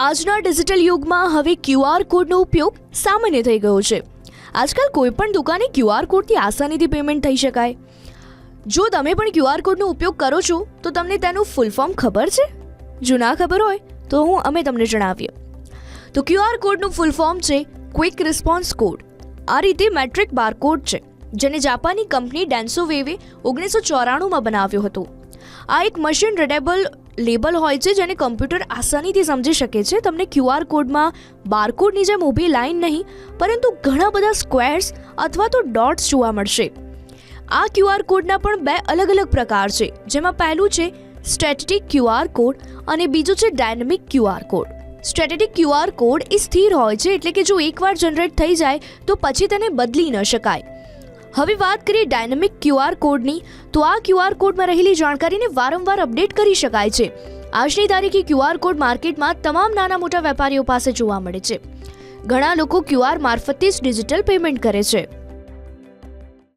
આજના ડિજિટલ યુગમાં હવે ક્યુઆર કોડનો ઉપયોગ સામાન્ય થઈ ગયો છે. આજકાલ કોઈ પણ દુકાને ક્યુઆર કોડથી આસાનીથી પેમેન્ટ થઈ શકાય. જો તમે પણ ક્યુઆર કોડનો ઉપયોગ કરો છો તો તમને તેનું ફૂલ ફોર્મ ખબર છે? જો ના ખબર હોય તો અમે તમને જણાવીએ. તો ક્યુઆર કોડનું ફૂલ ફોર્મ છે ક્વિક રિસ્પોન્સ કોડ. આ રીતે મેટ્રિક બારકોડ છે, જેને જાપાની કંપની ડેન્સો વેવે 1994માં બનાવ્યો હતો. આ એક મશીન રીડેબલ લેબલ હોય છે જેને કમ્પ્યુટર આસાનીથી સમજી શકે છે. તમને ક્યુઆર કોડમાં બારકોડની જેમ ઊભી લાઈન નહીં, પરંતુ ઘણા બધા સ્ક્વેર્સ અથવા તો ડોટ્સ જોવા મળશે. આ ક્યુઆર કોડના પણ બે અલગ અલગ પ્રકાર છે, જેમાં પહેલું છે સ્ટેટિક ક્યુઆર કોડ અને બીજું છે dynamic QR code. Static QR code એ સ્થિર હોય છે, એટલે કે જો એકવાર જનરેટ થઈ જાય તો પછી તેને બદલી ન શકાય. હવે વાત કરીએ ડાયનેમિક ક્યુઆર કોડની, તો આ ક્યુઆર કોડમાં રહેલી જાણકારીને વારંવાર અપડેટ કરી શકાય છે. આજની તારીખે ક્યુઆર કોડ માર્કેટમાં તમામ નાના મોટા વેપારીઓ પાસે જોવા મળે છે. ઘણા લોકો ક્યુઆર મારફતે જ ડિજિટલ પેમેન્ટ કરે છે.